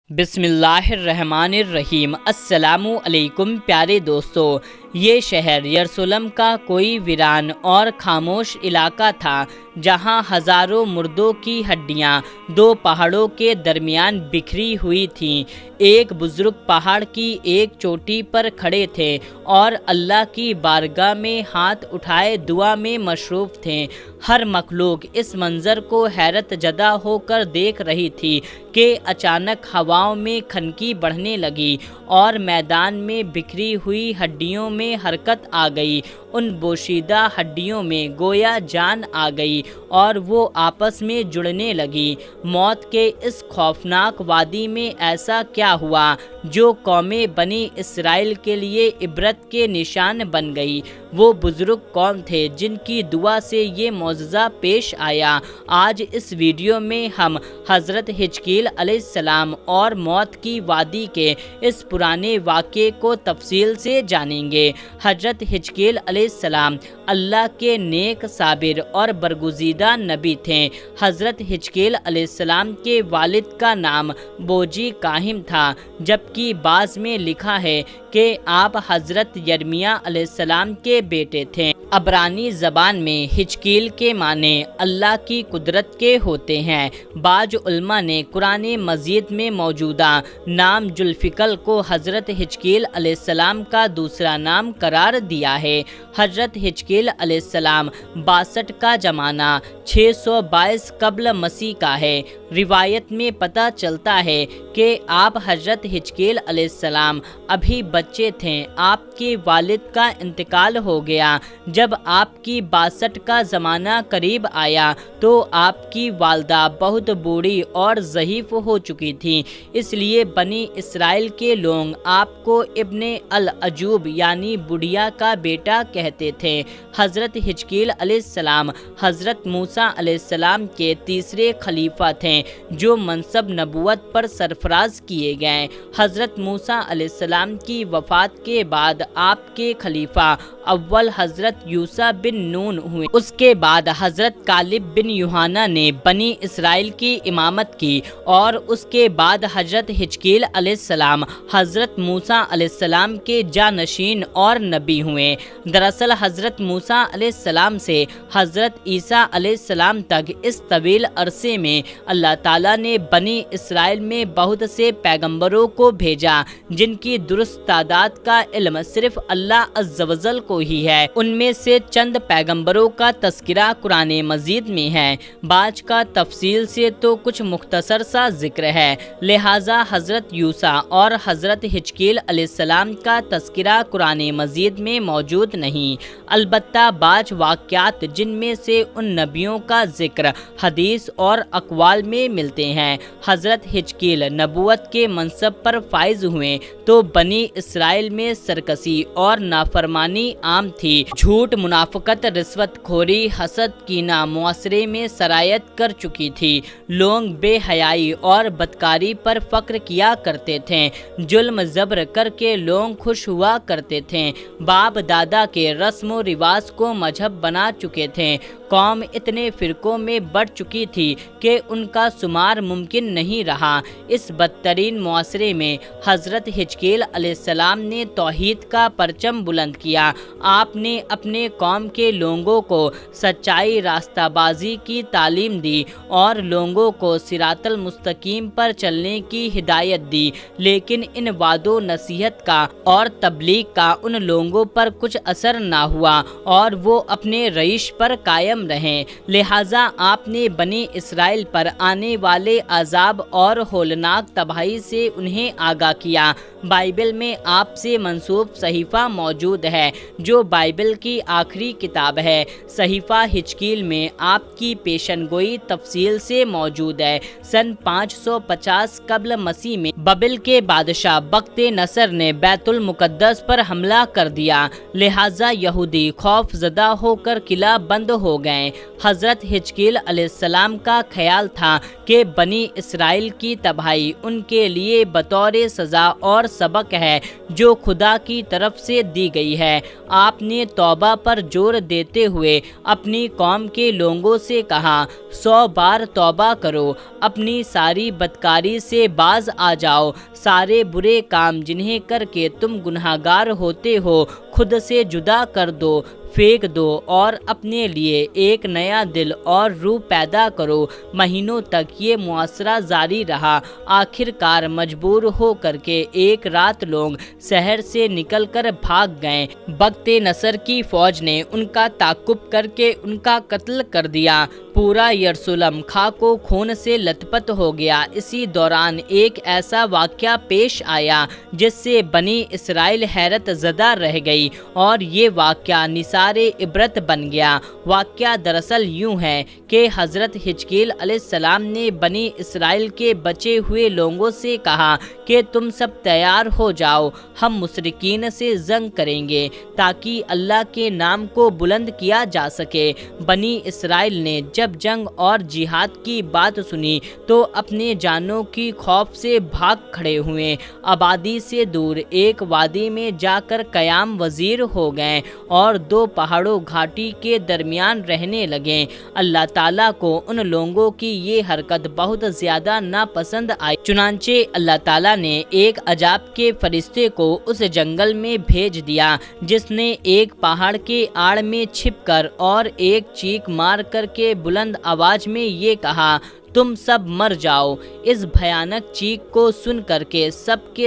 بسم اللہ الرحمن الرحیم۔ السلام علیکم پیارے دوستو، یہ شہر یروشلم کا کوئی ویران اور خاموش علاقہ تھا جہاں ہزاروں مردوں کی ہڈیاں دو پہاڑوں کے درمیان بکھری ہوئی تھیں۔ ایک بزرگ پہاڑ کی ایک چوٹی پر کھڑے تھے اور اللہ کی بارگاہ میں ہاتھ اٹھائے دعا میں مصروف تھے۔ ہر مخلوق اس منظر کو حیرت زدہ ہو کر دیکھ رہی تھی کہ اچانک ہواؤں میں کھنکی بڑھنے لگی اور میدان میں بکھری ہوئی ہڈیوں میں حرکت آ گئی۔ ان بوشیدہ ہڈیوں میں گویا جان آ گئی اور وہ آپس میں جڑنے لگی۔ موت کے اس خوفناک وادی میں ایسا کیا ہوا جو قوم بنی اسرائیل کے لیے عبرت کے نشان بن گئی؟ وہ بزرگ کون تھے جن کی دعا سے یہ معجزہ پیش آیا؟ آج اس ویڈیو میں ہم حضرت حزقیل علیہ السلام اور موت کی وادی کے اس پرانے واقعے کو تفصیل سے جانیں گے۔ حضرت حزقیل علیہ السلام اللہ کے نیک، صابر اور برگزیدہ نبی تھے۔ حضرت حزقیل علیہ السلام کے والد کا نام بوزی کاہن تھا، جبکہ بعض میں لکھا ہے کہ آپ حضرت یرمیہ علیہ السلام کے بیٹے تھے۔ عبرانی زبان میں حزقیل کے معنی اللہ کی قدرت کے ہوتے ہیں۔ بعض علماء نے قرآن مجید میں موجودہ نام ذوالفقر کو حضرت حزقیل علیہ السلام کا دوسرا نام قرار دیا ہے۔ حضرت حزقیل علیہ السلام 62 کا زمانہ 622 قبل مسیح کا ہے۔ روایت میں پتہ چلتا ہے کہ آپ حضرت حزقیل علیہ السلام ابھی بچے تھے۔ آپ کے والد کا انتقال ہو گیا۔ جب آپ کی 62 کا زمانہ قریب آیا تو آپ کی والدہ بہت بوڑھی اور ضعیف ہو چکی تھیں، اس لیے بنی اسرائیل کے لوگ آپ کو ابن العجوب یعنی بڑھیا کا بیٹا کہتے تھے۔ حضرت حزقیل علیہ السلام حضرت موسیٰ علیہ السلام کے تیسرے خلیفہ تھے جو منصب نبوت پر سرفراز کیے گئے۔ حضرت موسیٰ علیہ السلام کی وفات کے بعد آپ کے خلیفہ اول حضرت یوشع بن نون ہوئے۔ اس کے بعد حضرت کالب بن یوحنا نے بنی اسرائیل کی امامت کی اور اس کے بعد حضرت حزقیل علیہ السلام حضرت موسیٰ علیہ السلام کے جانشین اور نبی ہوئے۔ دراصل حضرت موسیٰ علیہ السلام سے حضرت عیسیٰ علیہ السلام تک اس طویل عرصے میں اللہ تعالیٰ نے بنی اسرائیل میں بہت سے پیغمبروں کو بھیجا جن کی درست تعداد کا علم صرف اللہ عز و جل کو ہی ہے۔ ان میں سے چند پیغمبروں کا تذکرہ قرآن مجید میں ہے، بعض کا تفصیل سے تو کچھ مختصر سا ذکر ہے، لہٰذا حضرت یوشع اور حضرت حزقیل علیہ السلام کا تذکرہ قرآن مجید میں موجود نہیں۔ البتہ بعض واقعات جن میں سے ان نبیوں کا ذکر حدیث اور اقوال میں ملتے ہیں۔ حضرت حزقیل نبوت کے منصب پر فائز ہوئے تو بنی اسرائیل میں سرکشی اور نافرمانی عام تھی۔ جھوٹ، منافقت، رشوت خوری، حسد، کینہ معاشرے میں سرایت کر چکی تھی۔ لوگ بے حیائی اور بدکاری پر فخر کیا کرتے تھے۔ ظلم زبر کر کے لوگ خوش ہوا کرتے تھے۔ باپ دادا کے رسم و رواج کو مذہب بنا چکے تھے۔ قوم اتنے فرقوں میں بڑھ چکی تھی کہ ان کا شمار ممکن نہیں رہا۔ اس بدترین معاشرے میں حضرت حزقیل علیہ السلام نے توحید کا پرچم بلند کیا۔ آپ نے اپنے قوم کے لوگوں کو سچائی، راستہ بازی کی تعلیم دی اور لوگوں کو صراط المستقیم پر چلنے کی ہدایت دی، لیکن ان وعد و نصیحت کا اور تبلیغ کا ان لوگوں پر کچھ اثر نہ ہوا اور وہ اپنے رئیس پر قائم رہے۔ لہٰذا آپ نے بنی اسرائیل پر آنے والے عذاب اور ہولناک تباہی سے انہیں آگاہ کیا۔ بائبل میں آپ سے منسوب صحیفہ موجود ہے جو بائبل کی آخری کتاب ہے۔ صحیفہ حزقیل میں آپ کی پیشن گوئی تفصیل سے موجود ہے۔ سن 550 قبل مسیح میں بابل کے بادشاہ بخت نصر نے بیت المقدس پر حملہ کر دیا، لہٰذا یہودی خوف زدہ ہو کر قلعہ بند ہو گئے۔ حضرت حزقیل علیہ السلام کا خیال تھا کہ بنی اسرائیل کی تباہی ان کے لیے بطور سزا اور سبق ہے جو خدا کی طرف سے دی گئی ہے۔ آپ نے توبہ پر زور دیتے ہوئے اپنی قوم کے لوگوں سے کہا، 100 بار توبہ کرو، اپنی ساری بدکاری سے باز آ جاؤ، سارے برے کام جنہیں کر کے تم گنہگار ہوتے ہو خود سے جدا کر دو، پھینک دو اور اپنے لیے ایک نیا دل اور روح پیدا کرو۔ مہینوں تک یہ معاشرہ جاری رہا، آخر کار مجبور ہو کر کے ایک رات لوگ شہر سے نکل کر بھاگ گئے۔ بخت نصر کی فوج نے ان کا تعاقب کر کے ان کا قتل کر دیا۔ پورا یروشلم خاک و خون سے لت پت ہو گیا۔ اسی دوران ایک ایسا واقعہ پیش آیا جس سے بنی اسرائیل حیرت زدہ رہ گئی اور یہ واقعہ نثار عبرت بن گیا۔ واقعہ دراصل یوں ہے کہ حضرت حزقیل علیہ السلام نے بنی اسرائیل کے بچے ہوئے لوگوں سے کہا کہ تم سب تیار ہو جاؤ، ہم مشرکین سے جنگ کریں گے تاکہ اللہ کے نام کو بلند کیا جا سکے۔ بنی اسرائیل نے جب جنگ اور جہاد کی بات سنی تو اپنے جانوں کی خوف سے بھاگ کھڑے ہوئے، آبادی سے دور ایک وادی میں جا کر قیام وزیر ہو گئے اور 2 پہاڑوں گھاٹی کے درمیان رہنے لگے۔ اللہ تعالیٰ کو ان لوگوں کی یہ حرکت بہت زیادہ ناپسند آئی، چنانچہ اللہ تعالیٰ نے ایک عذاب کے فرشتے کو اس جنگل میں بھیج دیا جس نے ایک پہاڑ کے آڑ میں چھپ کر اور ایک چیخ مار کر کے بلند آواز میں یہ کہا، تم سب مر جاؤ۔ اس بھیانک چیخ کو سن کر کے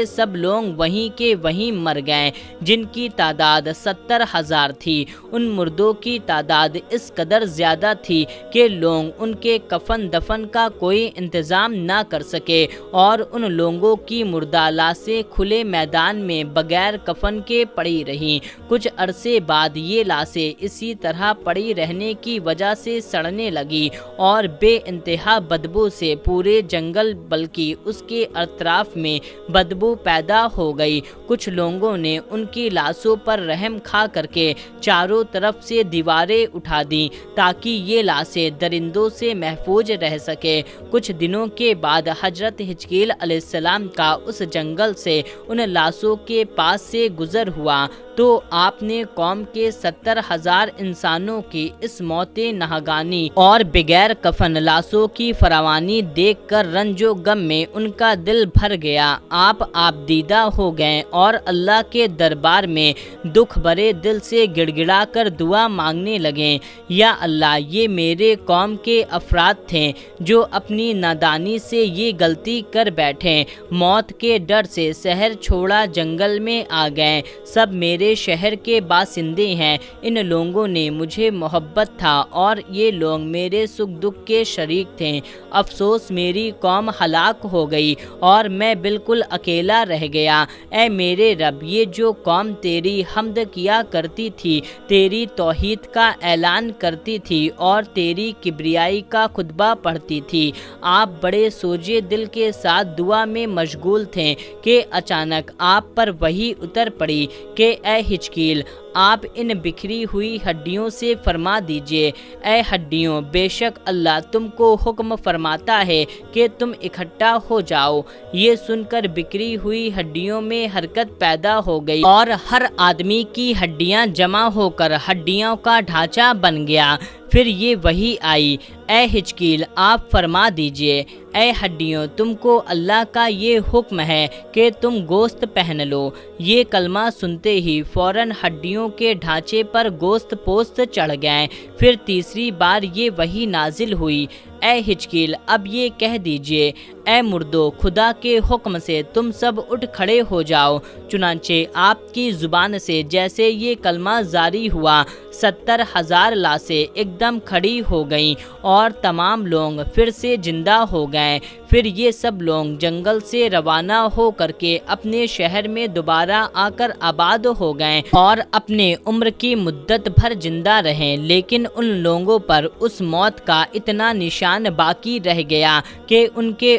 سب لوگ وہیں کے وہیں مر گئے، جن کی تعداد 70,000 تھی۔ ان مردوں کی تعداد اس قدر زیادہ تھی کہ لوگ ان کے کفن دفن کا کوئی انتظام نہ کر سکے اور ان لوگوں کی مردہ لاشیں کھلے میدان میں بغیر کفن کے پڑی رہیں۔ کچھ عرصے بعد یہ لاشیں اسی طرح پڑی رہنے کی وجہ سے سڑنے لگی اور بے انتہا بدبو سے پورے جنگل بلکہ اس کے اطراف میں بدبو پیدا ہو گئی۔ کچھ لوگوں نے ان کی لاشوں پر رحم کھا کر کے چاروں طرف سے دیواریں اٹھا دیں تاکہ یہ لاشیں درندوں سے محفوظ رہ سکے۔ کچھ دنوں کے بعد حضرت حزقیل علیہ السلام کا اس جنگل سے ان لاشوں کے پاس سے گزر ہوا تو آپ نے قوم کے 70,000 انسانوں کی اس موت ناگہانی اور بغیر کفن لاشوں کی فراوانی دیکھ کر رنج و غم میں ان کا دل بھر گیا۔ آپ دیدہ ہو گئے اور اللہ کے دربار میں دکھ بھرے دل سے گڑ گڑا کر دعا مانگنے لگے، یا اللہ، یہ میرے قوم کے افراد تھے جو اپنی نادانی سے یہ غلطی کر بیٹھے، موت کے ڈر سے شہر چھوڑا جنگل میں آ گئے، سب میرے شہر کے باشندے ہیں، ان لوگوں نے مجھے محبت تھا اور یہ لوگ میرے سکھ دکھ کے شریک تھے۔ افسوس، میری قوم ہلاک ہو گئی اور میں بالکل اکیلا رہ گیا۔ اے میرے رب، یہ جو قوم تیری حمد کیا کرتی تھی، تیری توحید کا اعلان کرتی تھی اور تیری کبریائی کا خطبہ پڑھتی تھی، آپ بڑے سوجے دل کے ساتھ دعا میں مشغول تھے کہ اچانک آپ پر وحی اتر پڑی کہ اے حزقیل، آپ ان بکھری ہوئی ہڈیوں سے فرما دیجئے، اے ہڈیوں، بے شک اللہ تم کو حکم فرماتا ہے کہ تم اکٹھا ہو جاؤ۔ یہ سن کر بکھری ہوئی ہڈیوں میں حرکت پیدا ہو گئی اور ہر آدمی کی ہڈیاں جمع ہو کر ہڈیوں کا ڈھانچہ بن گیا۔ پھر یہ وحی آئی، اے حزقیل، آپ فرما دیجئے، اے ہڈیوں، تم کو اللہ کا یہ حکم ہے کہ تم گوشت پہن لو۔ یہ کلمہ سنتے ہی فوراً ہڈیوں کے ڈھانچے پر گوشت پوست چڑھ گئے۔ پھر تیسری بار یہ وحی نازل ہوئی، اے حزقیل، اب یہ کہہ دیجئے، اے مردو، خدا کے حکم سے تم سب اٹھ کھڑے ہو جاؤ۔ چنانچہ آپ کی زبان سے جیسے یہ کلمہ جاری ہوا، 70,000 لاشیں ایک دم کھڑی ہو گئیں اور تمام لوگ پھر سے زندہ ہو گئے۔ پھر یہ سب لوگ جنگل سے روانہ ہو کر کے اپنے شہر میں دوبارہ آ کر آباد ہو گئے اور اپنے عمر کی مدت بھر زندہ رہے، لیکن ان لوگوں پر اس موت کا اتنا نشان باقی رہ گیا کہ ان کے